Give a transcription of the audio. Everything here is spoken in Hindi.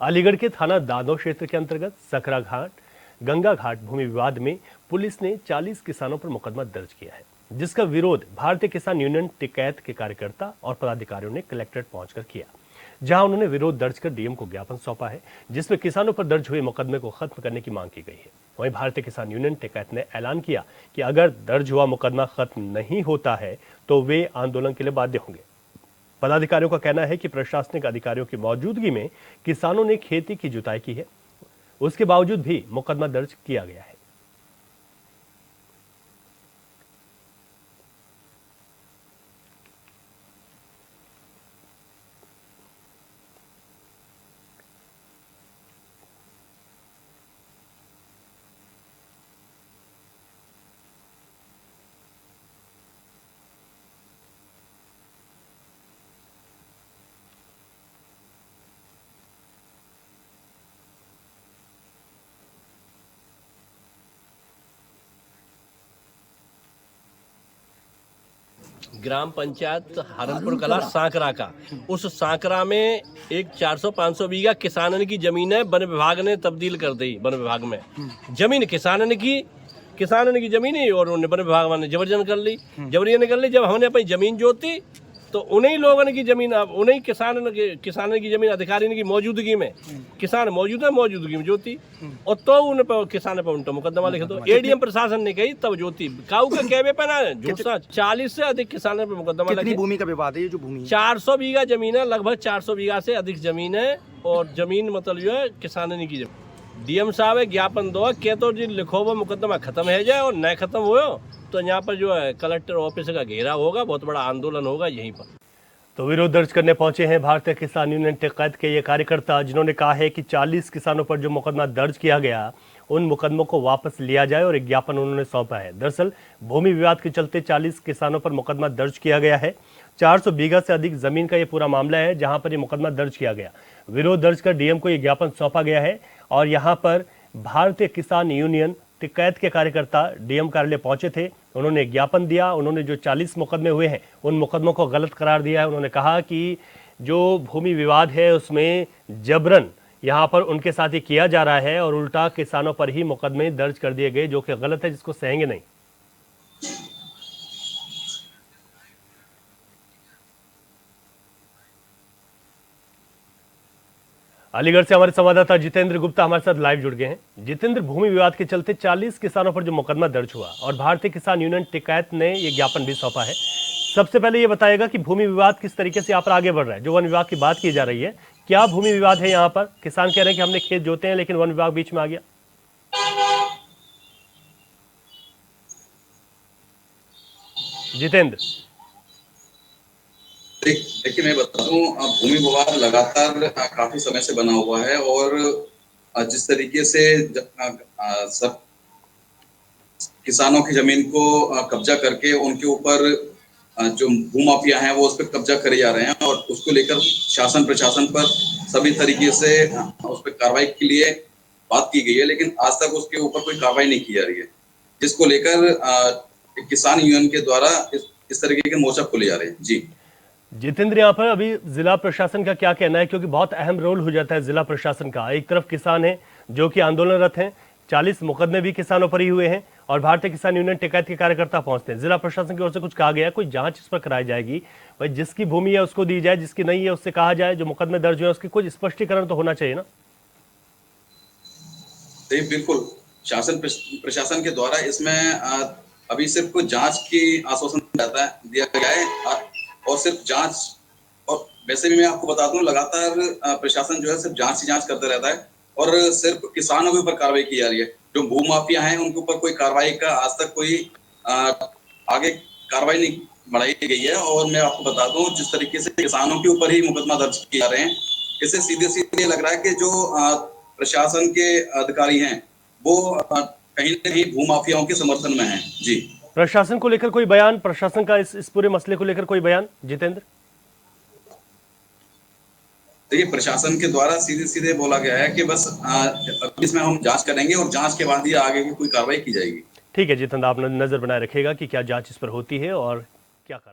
अलीगढ़ के थाना दादो क्षेत्र के अंतर्गत सकरा घाट गंगा घाट भूमि विवाद में पुलिस ने 40 किसानों पर मुकदमा दर्ज किया है, जिसका विरोध भारतीय किसान यूनियन टिकैत के कार्यकर्ता और पदाधिकारियों ने कलेक्ट्रेट पहुंचकर किया, जहां उन्होंने विरोध दर्ज कर डीएम को ज्ञापन सौंपा है, जिसमें किसानों पर दर्ज हुए मुकदमे को खत्म करने की मांग की गई है। वहीं भारतीय किसान यूनियन टिकैत ने ऐलान किया कि अगर दर्ज हुआ मुकदमा खत्म नहीं होता है तो वे आंदोलन के लिए बाध्य होंगे। पदाधिकारियों का कहना है कि प्रशासनिक अधिकारियों की मौजूदगी में किसानों ने खेती की जुताई की है, उसके बावजूद भी मुकदमा दर्ज किया गया है। ग्राम पंचायत हरनपुर कला सांकरा का, उस सांकरा में एक 400-500 बीघा किसानन की जमीन है, वन विभाग ने तब्दील कर दी। वन विभाग में जमीन किसानन की जमीन है और उन्होंने वन विभाग ने जबरजन कर ली। जब हमने अपनी जमीन जोती तो उन्हीं लोगों की जमीन, अब उन्हीं किसानन की जमीन अधिकारी की मौजूदगी में, किसान मौजूदगी में जोती, और तो उन पर किसान पर उल्टा मुकदमा लिखे। तो एडीएम प्रशासन ने कही तब जोती काऊ का कहवे पे ना झूठा 40 से अधिक किसानों पर मुकदमा लगे। भूमि का विवाद है ये जो भूमि 400 बीघा जमीन है, लगभग 400 बीघा से अधिक जमीन है, और जमीन मतलब जो है किसानन की जमीन। डीएम साहब ज्ञापन दो के तो जी लिखो वो मुकदमा खत्म है जाए, और न खत्म हो तो यहाँ पर जो है कलेक्टर ऑफिस का घेरा होगा, बहुत बड़ा आंदोलन होगा यहीं पर। तो विरोध दर्ज करने पहुंचे हैं भारतीय किसान यूनियन टिकैत के ये कार्यकर्ता, जिन्होंने कहा है कि 40 किसानों पर जो मुकदमा दर्ज किया गया उन मुकदमों को वापस लिया जाए, और एक ज्ञापन उन्होंने सौंपा है। दरअसल भूमि विवाद के चलते 40 किसानों पर मुकदमा दर्ज किया गया है। 400 बीघा से अधिक जमीन का ये पूरा मामला है, जहां पर ये मुकदमा दर्ज किया गया। विरोध दर्ज कर डीएम को ये ज्ञापन सौंपा गया है, और यहाँ पर भारतीय किसान यूनियन टिकैत के कार्यकर्ता डीएम कार्यालय पहुंचे थे। उन्होंने ज्ञापन दिया, उन्होंने जो 40 मुकदमे हुए हैं उन मुकदमों को गलत करार दिया है। उन्होंने कहा कि जो भूमि विवाद है उसमें जबरन यहाँ पर उनके साथ ही किया जा रहा है, और उल्टा किसानों पर ही मुकदमे दर्ज कर दिए गए, जो कि गलत है, जिसको सहेंगे नहीं। अलीगढ़ से हमारे संवाददाता जितेंद्र गुप्ता हमारे साथ लाइव जुड़ गए हैं। जितेंद्र, भूमि विवाद के चलते 40 किसानों पर जो मुकदमा दर्ज हुआ और भारतीय किसान यूनियन टिकैत ने ये ज्ञापन भी सौंपा है, सबसे पहले ये बताएगा कि भूमि विवाद किस तरीके से यहाँ पर आगे बढ़ रहा है। जो वन विभाग की बात की जा रही है, क्या भूमि विवाद है यहाँ पर? किसान कह रहे हैं कि हमने खेत जोते हैं, लेकिन वन विभाग बीच में आ गया। जितेंद्र, देखिए मैं बता दूं, भूमि विवाद लगातार काफी समय से बना हुआ है, और जिस तरीके से सब किसानों की जमीन को कब्जा करके उनके ऊपर जो भूमाफिया हैं वो उस पर कब्जा करे जा रहे हैं, और उसको लेकर शासन प्रशासन पर सभी तरीके से उस पर कार्रवाई के लिए बात की गई है, लेकिन आज तक उसके ऊपर कोई कार्रवाई नहीं की जा रही है, जिसको लेकर किसान यूनियन के द्वारा इस तरीके के मोर्चा खोले जा रहे हैं। जी जितेंद्र, यहाँ पर अभी जिला प्रशासन का क्या कहना है? क्योंकि बहुत अहम रोल हो जाता है जिला प्रशासन का। एक तरफ किसान हैं जो कि आंदोलनरत हैं, 40 मुकदमे भी किसानों पर ही हुए हैं, और भारतीय किसान यूनियन टिकैत के कार्यकर्ता पहुंचते हैं। जिला प्रशासन की ओर से कुछ कहा गया, कोई जांच इस पर कराई जाएगी? भाई, जिसकी भूमि है उसको दी जाए, जिसकी नहीं है उससे कहा जाए। जो मुकदमे दर्ज हुए उसकी कुछ स्पष्टीकरण तो होना चाहिए ना। बिल्कुल, शासन प्रशासन के द्वारा इसमें अभी सिर्फ कोई जांच की आश्वासन दिया गया है, और सिर्फ जांच, और वैसे भी मैं आपको बता दूं लगातार प्रशासन जो है सिर्फ जांच ही जांच करता रहता है, और सिर्फ किसानों के ऊपर कार्रवाई की जा रही है। जो भूमाफिया हैं उनके ऊपर कोई कार्रवाई का आज तक कोई आगे कार्रवाई नहीं बढ़ाई गई है। और मैं आपको बता दूं, जिस तरीके से किसानों के ऊपर ही मुकदमा दर्ज किए जा रहे हैं, इससे सीधे सीधे लग रहा है कि जो प्रशासन के अधिकारी हैं वो कहीं न कहीं भूमाफियाओं के समर्थन में हैं। जी, प्रशासन को लेकर कोई बयान, प्रशासन का इस पूरे मसले को लेकर कोई बयान? जितेंद्र, देखिए प्रशासन के द्वारा सीधे सीधे बोला गया है कि बस इसमें हम जांच करेंगे, और जांच के बाद ही आगे की कोई कार्रवाई की जाएगी। ठीक है जितेंद्र, आप नजर बनाए रखिएगा कि क्या जांच इस पर होती है और